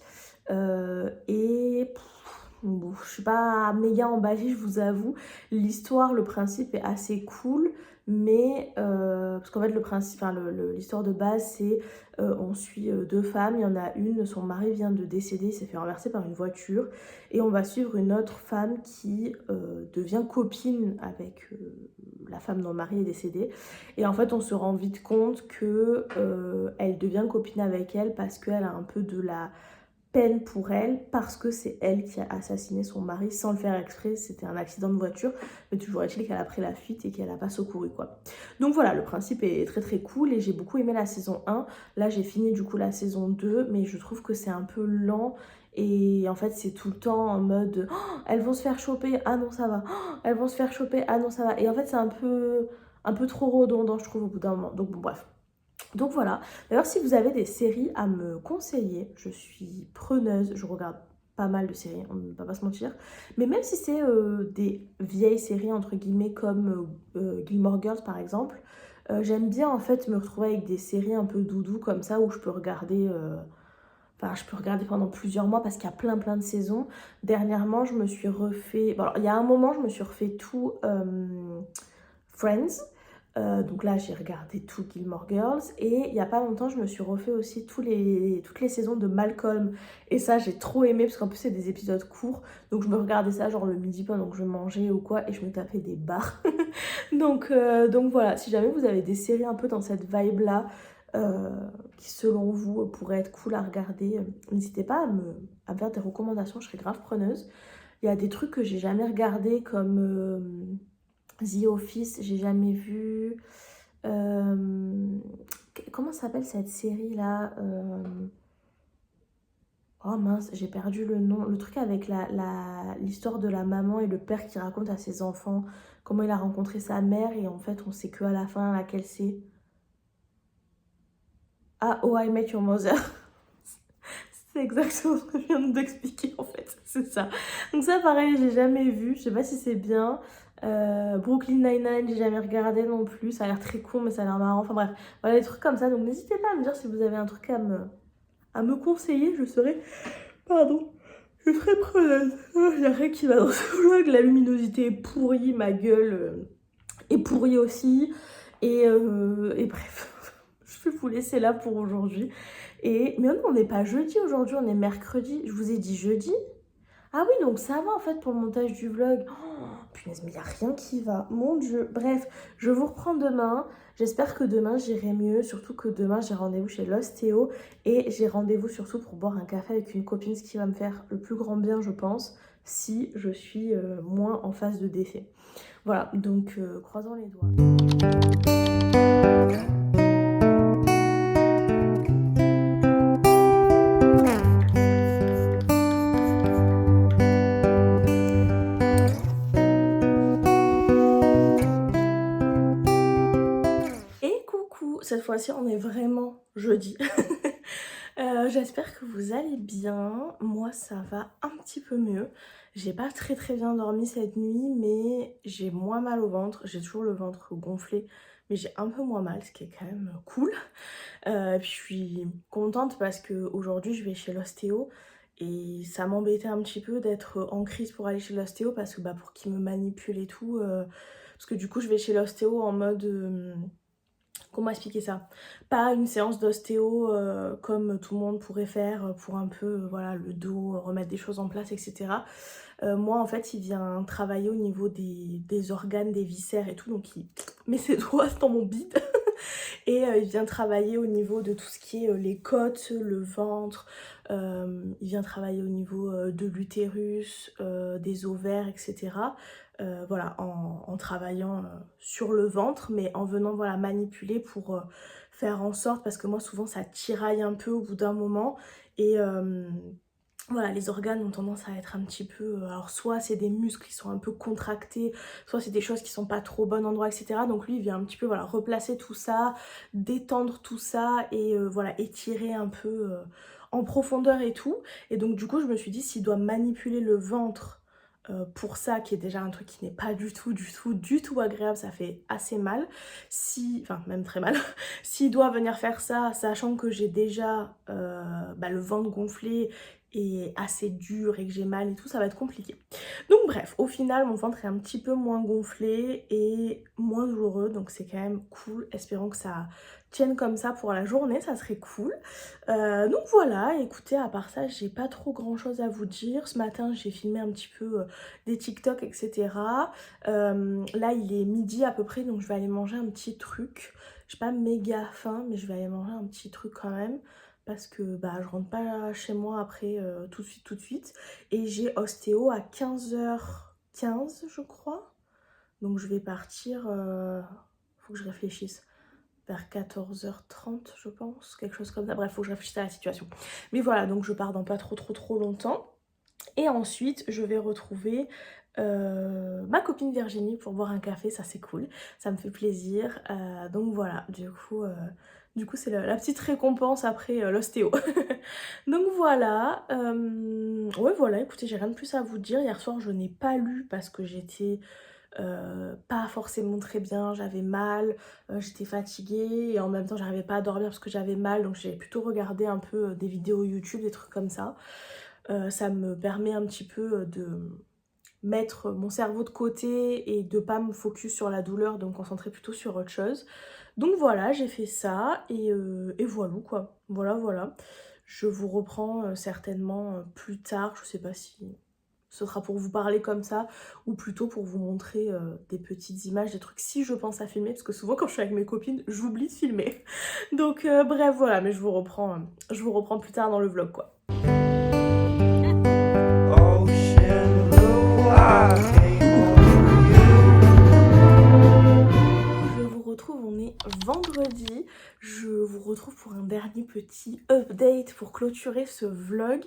Bon, je suis pas méga emballée, je vous avoue. L'histoire, le principe est assez cool, mais parce qu'en fait le principe, enfin l'histoire de base, c'est on suit deux femmes. Il y en a une, son mari vient de décéder, il s'est fait renverser par une voiture, et on va suivre une autre femme qui devient copine avec la femme dont le mari est décédé. Et en fait, on se rend vite compte que elle devient copine avec elle parce qu'elle a un peu de la peine pour elle, parce que c'est elle qui a assassiné son mari sans le faire exprès. C'était un accident de voiture, mais toujours est-il qu'elle a pris la fuite et qu'elle n'a pas secouru, quoi. Donc voilà, le principe est très cool, et j'ai beaucoup aimé la saison 1. Là j'ai fini du coup la saison 2, mais je trouve que c'est un peu lent. Et en fait c'est tout le temps en mode oh, elles vont se faire choper, ah non ça va, oh, elles vont se faire choper, ah non ça va. Et en fait c'est un peu trop redondant, je trouve, au bout d'un moment. Donc bon, bref. Donc voilà. D'ailleurs, si vous avez des séries à me conseiller, je suis preneuse. Je regarde pas mal de séries, on ne va pas se mentir. Mais même si c'est des vieilles séries, entre guillemets, comme Gilmore Girls par exemple, j'aime bien en fait me retrouver avec des séries un peu doudou comme ça, où je peux regarder... Enfin, je peux regarder pendant plusieurs mois parce qu'il y a plein de saisons. Dernièrement, je me suis refait... Bon, alors, il y a un moment, je me suis refait tout Friends. Donc là, j'ai regardé tout Gilmore Girls. Et il n'y a pas longtemps, je me suis refait aussi toutes les saisons de Malcolm. Et ça, j'ai trop aimé parce qu'en plus, c'est des épisodes courts. Donc je me regardais ça genre le midi pendant que je mangeais ou quoi. Et je me tapais des barres. donc voilà, si jamais vous avez des séries un peu dans cette vibe-là, qui selon vous pourraient être cool à regarder, n'hésitez pas à me faire des recommandations, je serais grave preneuse. Il y a des trucs que j'ai jamais regardé comme The Office, j'ai jamais vu. Comment s'appelle cette série là? Oh mince, j'ai perdu le nom. Le truc avec l'histoire de la maman et le père qui raconte à ses enfants comment il a rencontré sa mère, et en fait on sait que à la fin laquelle c'est. Ah, Oh I Met Your Mother. C'est exactement ce que je viens d'expliquer en fait, c'est ça. Donc ça pareil, j'ai jamais vu, je sais pas si c'est bien. Brooklyn Nine-Nine, j'ai jamais regardé non plus, ça a l'air très cool mais ça a l'air marrant. Enfin bref, voilà des trucs comme ça. Donc n'hésitez pas à me dire si vous avez un truc à me conseiller, je serai... Pardon. Je serais preneuse. Il y a rien qui va dans ce vlog, la luminosité est pourrie, ma gueule est pourrie aussi. Et bref, je vais vous laisser là pour aujourd'hui. Mais non, on n'est pas jeudi aujourd'hui, on est mercredi. Je vous ai dit jeudi. Ah oui, donc ça va en fait pour le montage du vlog. Oh, punaise, mais il n'y a rien qui va. Mon Dieu. Bref, je vous reprends demain. J'espère que demain j'irai mieux. Surtout que demain j'ai rendez-vous chez l'ostéo. Et j'ai rendez-vous surtout pour boire un café avec une copine, ce qui va me faire le plus grand bien, je pense, si je suis moins en phase de décès. Voilà, donc croisons les doigts. Et coucou, cette fois-ci on est vraiment jeudi. J'espère que vous allez bien. Moi ça va un petit peu mieux. J'ai pas très bien dormi cette nuit, mais j'ai moins mal au ventre. J'ai toujours le ventre gonflé, mais j'ai un peu moins mal, ce qui est quand même cool. Et puis je suis contente parce que aujourd'hui je vais chez l'ostéo. Et ça m'embêtait un petit peu d'être en crise pour aller chez l'ostéo parce que pour qu'il me manipule et tout. Parce que du coup je vais chez l'ostéo en mode... comment expliquer ça? Pas une séance d'ostéo comme tout le monde pourrait faire pour un peu voilà, le dos, remettre des choses en place, etc. Moi en fait il vient travailler au niveau des organes, des viscères et tout, donc il met ses doigts dans mon bide. Et il vient travailler au niveau de tout ce qui est les côtes, le ventre, il vient travailler au niveau de l'utérus, des ovaires, etc. Voilà, en travaillant sur le ventre, mais en venant voilà, manipuler pour faire en sorte, parce que moi souvent ça tiraille un peu au bout d'un moment, et voilà, les organes ont tendance à être un petit peu... alors soit c'est des muscles qui sont un peu contractés, soit c'est des choses qui sont pas trop au bon endroit, etc. Donc lui il vient un petit peu voilà, replacer tout ça, détendre tout ça et voilà, étirer un peu en profondeur et tout. Et donc du coup je me suis dit, s'il doit manipuler le ventre pour ça, qui est déjà un truc qui n'est pas du tout agréable, ça fait assez mal, enfin même très mal, s'il doit venir faire ça, sachant que j'ai déjà le ventre gonflé et assez dur et que j'ai mal et tout, ça va être compliqué. Donc bref, au final mon ventre est un petit peu moins gonflé et moins douloureux, donc c'est quand même cool. Espérons que ça tienne comme ça pour la journée, ça serait cool. Donc voilà, écoutez, à part ça j'ai pas trop grand chose à vous dire. Ce matin j'ai filmé un petit peu des TikTok, etc. Là il est midi à peu près, donc je vais aller manger un petit truc. J'ai pas méga faim, mais je vais aller manger un petit truc quand même, parce que je rentre pas chez moi après tout de suite. Et j'ai ostéo à 15h15 je crois. Donc je vais partir, faut que je réfléchisse, vers 14h30 je pense, quelque chose comme ça. Bref, faut que je réfléchisse à la situation. Mais voilà, donc je pars dans pas trop longtemps. Et ensuite je vais retrouver ma copine Virginie pour boire un café, ça c'est cool, ça me fait plaisir. Donc voilà, du coup c'est la petite récompense après l'ostéo. Donc voilà, ouais voilà, écoutez, j'ai rien de plus à vous dire. Hier soir je n'ai pas lu parce que j'étais pas forcément très bien, j'avais mal, j'étais fatiguée et en même temps j'arrivais pas à dormir parce que j'avais mal, donc j'ai plutôt regardé un peu des vidéos YouTube, des trucs comme ça. Ça me permet un petit peu de mettre mon cerveau de côté et de pas me focus sur la douleur, de me concentrer plutôt sur autre chose. Donc voilà, j'ai fait ça et voilà quoi. Voilà. Je vous reprends certainement plus tard, je sais pas si ce sera pour vous parler comme ça ou plutôt pour vous montrer des petites images, des trucs si je pense à filmer, parce que souvent quand je suis avec mes copines, j'oublie de filmer. Donc bref voilà, mais je vous reprends plus tard dans le vlog quoi. Je vous retrouve, on est vendredi, je vous retrouve pour un dernier petit update pour clôturer ce vlog.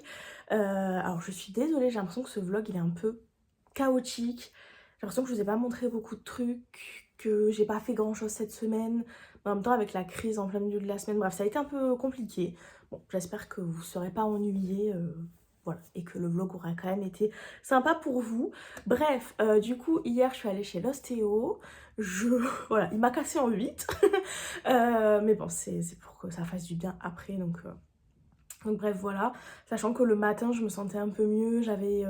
Alors je suis désolée, j'ai l'impression que ce vlog il est un peu chaotique, j'ai l'impression que je vous ai pas montré beaucoup de trucs, que j'ai pas fait grand chose cette semaine, mais en même temps avec la crise en plein milieu de la semaine, bref ça a été un peu compliqué. Bon, j'espère que vous ne serez pas ennuyés, voilà, et que le vlog aura quand même été sympa pour vous. Bref, du coup, hier, je suis allée chez l'ostéo. Voilà, il m'a cassé en 8. Mais bon, c'est pour que ça fasse du bien après, donc bref, voilà. Sachant que le matin, je me sentais un peu mieux. J'avais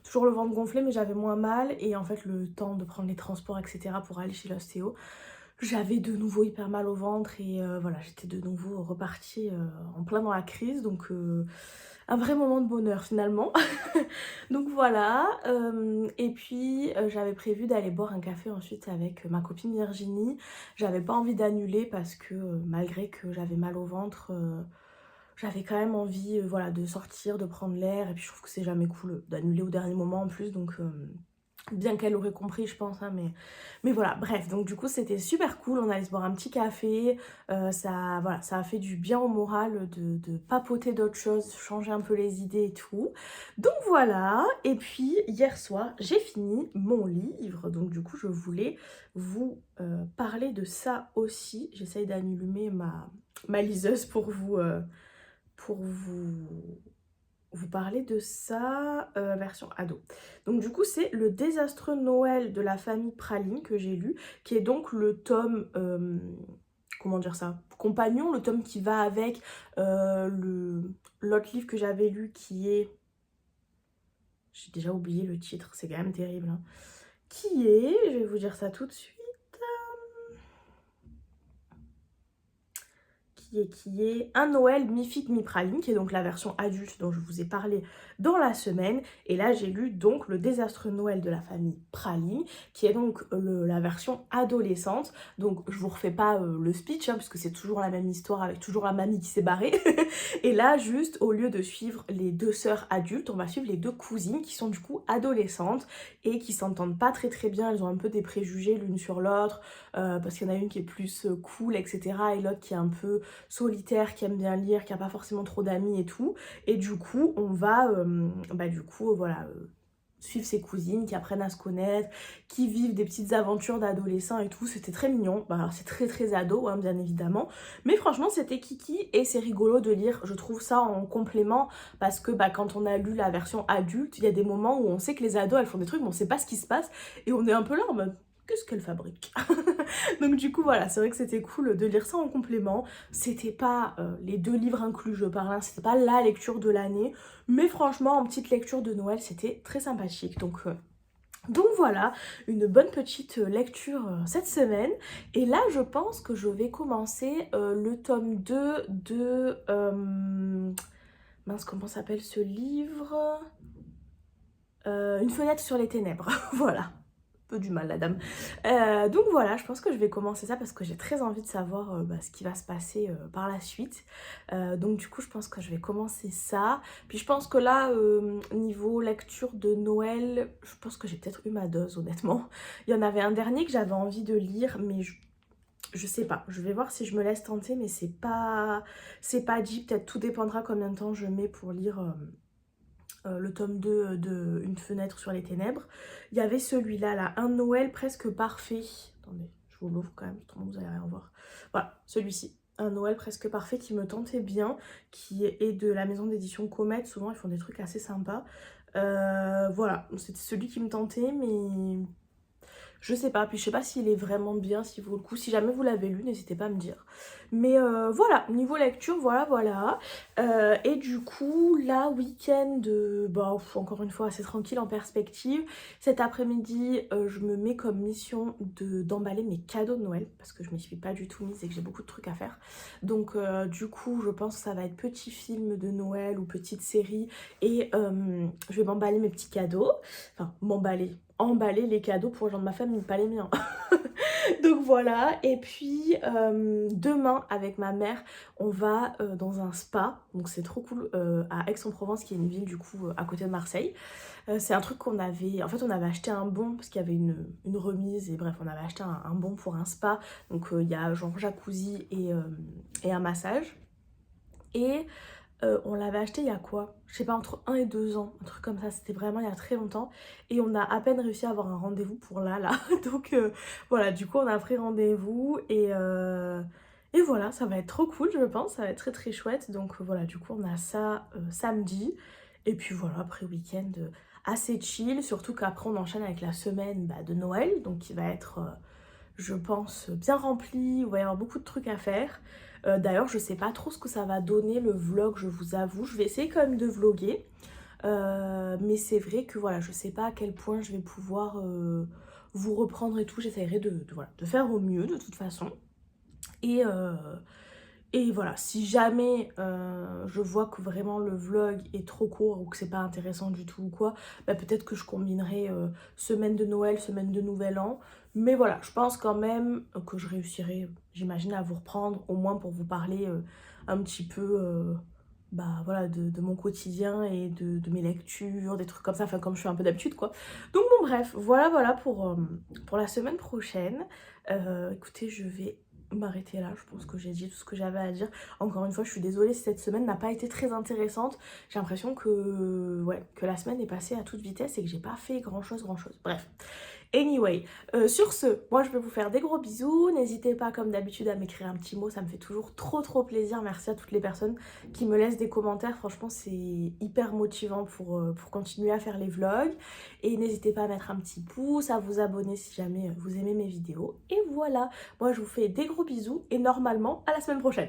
toujours le ventre gonflé, mais j'avais moins mal. Et en fait, le temps de prendre les transports, etc. pour aller chez l'ostéo, j'avais de nouveau hyper mal au ventre. Et voilà, j'étais de nouveau repartie en plein dans la crise. Donc un vrai moment de bonheur finalement. Donc voilà. Et puis j'avais prévu d'aller boire un café ensuite avec ma copine Virginie. J'avais pas envie d'annuler parce que malgré que j'avais mal au ventre, j'avais quand même envie voilà, de sortir, de prendre l'air. Et puis je trouve que c'est jamais cool d'annuler au dernier moment en plus. Donc bien qu'elle aurait compris je pense, hein, mais voilà, bref, donc du coup c'était super cool, on allait se boire un petit café, voilà, ça a fait du bien au moral de papoter d'autres choses, changer un peu les idées et tout. Donc voilà, et puis hier soir j'ai fini mon livre, donc du coup je voulais vous parler de ça aussi. J'essaye d'allumer ma liseuse pour vous parler de ça, version ado. Donc du coup c'est Le désastreux Noël de la famille Praline que j'ai lu, qui est donc le tome, comment dire ça, compagnon, le tome qui va avec l'autre livre que j'avais lu qui est, j'ai déjà oublié le titre, c'est quand même terrible, hein. Qui est, je vais vous dire ça tout de suite, qui est Un Noël mi-figue mi-praline, qui est donc la version adulte dont je vous ai parlé dans la semaine. Et là j'ai lu donc Le désastreux Noël de la famille Praline, qui est donc la version adolescente. Donc je vous refais pas le speech, hein, parce que c'est toujours la même histoire avec toujours la mamie qui s'est barrée. Et là juste, au lieu de suivre les deux sœurs adultes, on va suivre les deux cousines qui sont du coup adolescentes et qui s'entendent pas très très bien. Elles ont un peu des préjugés l'une sur l'autre, parce qu'il y en a une qui est plus cool, etc. et l'autre qui est un peu solitaire, qui aime bien lire, qui a pas forcément trop d'amis et tout. Et du coup, on va, voilà, suivre ses cousines qui apprennent à se connaître, qui vivent des petites aventures d'adolescents et tout. C'était très mignon. Bah, alors c'est très très ado, hein, bien évidemment. Mais franchement, c'était kiki et c'est rigolo de lire. Je trouve ça en complément parce que bah, quand on a lu la version adulte, il y a des moments où on sait que les ados, elles font des trucs, mais on sait pas ce qui se passe. Et on est un peu là en mode, qu'est-ce qu'elle fabrique? Donc du coup voilà, c'est vrai que c'était cool de lire ça en complément. C'était pas les deux livres inclus, je parle, hein, c'était pas la lecture de l'année, mais franchement en petite lecture de Noël c'était très sympathique. Donc voilà, une bonne petite lecture cette semaine. Et là je pense que je vais commencer le tome 2 de... mince, comment s'appelle ce livre? Une fenêtre sur les ténèbres, voilà. Peu du mal la dame. Donc voilà, je pense que je vais commencer ça parce que j'ai très envie de savoir ce qui va se passer par la suite. Donc du coup je pense que je vais commencer ça. Puis je pense que là, niveau lecture de Noël, je pense que j'ai peut-être eu ma dose honnêtement. Il y en avait un dernier que j'avais envie de lire, mais je sais pas. Je vais voir si je me laisse tenter, mais c'est pas dit. Peut-être tout dépendra combien de temps je mets pour lire... le tome 2 de Une fenêtre sur les ténèbres. Il y avait celui-là, là, Un Noël presque parfait. Attendez, je vous l'ouvre quand même, sinon vous allez rien voir. Voilà, celui-ci. Un Noël presque parfait qui me tentait bien, qui est de la maison d'édition Comet. Souvent, ils font des trucs assez sympas. Voilà, c'était celui qui me tentait, mais je sais pas, puis je sais pas s'il est vraiment bien, s'il vaut le coup. Si jamais vous l'avez lu, n'hésitez pas à me dire. Mais voilà, niveau lecture, voilà. Et du coup, là, week-end, encore une fois, assez tranquille en perspective. Cet après-midi, je me mets comme mission d'emballer mes cadeaux de Noël, parce que je m'y suis pas du tout mise et que j'ai beaucoup de trucs à faire. Donc du coup, je pense que ça va être petit film de Noël ou petite série. Et je vais m'emballer mes petits cadeaux. Enfin, emballer les cadeaux pour les gens de ma famille, pas les miens. Donc voilà, et puis demain avec ma mère, on va dans un spa, donc c'est trop cool, à Aix-en-Provence, qui est une ville du coup à côté de Marseille. C'est un truc qu'on avait, en fait on avait acheté un bon parce qu'il y avait une remise, et bref on avait acheté un bon pour un spa, donc il y a genre jacuzzi et un massage. Et on l'avait acheté il y a quoi? Je sais pas, entre 1 et 2 ans, un truc comme ça, c'était vraiment il y a très longtemps. Et on a à peine réussi à avoir un rendez-vous pour là. Donc voilà, du coup on a pris rendez-vous Et voilà, ça va être trop cool, je pense, ça va être très très chouette. Donc voilà, du coup, on a ça samedi. Et puis voilà, après week-end assez chill, surtout qu'après on enchaîne avec la semaine de Noël, donc qui va être, je pense, bien remplie, où il va y avoir beaucoup de trucs à faire. D'ailleurs, je sais pas trop ce que ça va donner le vlog, je vous avoue. Je vais essayer quand même de vlogger. Mais c'est vrai que voilà, je sais pas à quel point je vais pouvoir vous reprendre et tout. J'essaierai voilà, de faire au mieux de toute façon. Et, euh, et voilà, si jamais je vois que vraiment le vlog est trop court ou que c'est pas intéressant du tout ou quoi, peut-être que je combinerai semaine de Noël, semaine de Nouvel An. Mais voilà, je pense quand même que je réussirai, j'imagine, à vous reprendre, au moins pour vous parler un petit peu voilà, de mon quotidien et de mes lectures, des trucs comme ça, enfin comme je fais un peu d'habitude quoi. Donc bon bref, voilà pour la semaine prochaine. Écoutez, je vais m'arrêter là, je pense que j'ai dit tout ce que j'avais à dire. Encore une fois, je suis désolée si cette semaine n'a pas été très intéressante. J'ai l'impression que, ouais, que la semaine est passée à toute vitesse et que j'ai pas fait grand chose. Bref. Anyway, sur ce, moi je vais vous faire des gros bisous. N'hésitez pas comme d'habitude à m'écrire un petit mot, ça me fait toujours trop plaisir. Merci à toutes les personnes qui me laissent des commentaires. Franchement, c'est hyper motivant pour continuer à faire les vlogs. Et n'hésitez pas à mettre un petit pouce, à vous abonner si jamais vous aimez mes vidéos. Et voilà, moi je vous fais des gros bisous et normalement à la semaine prochaine.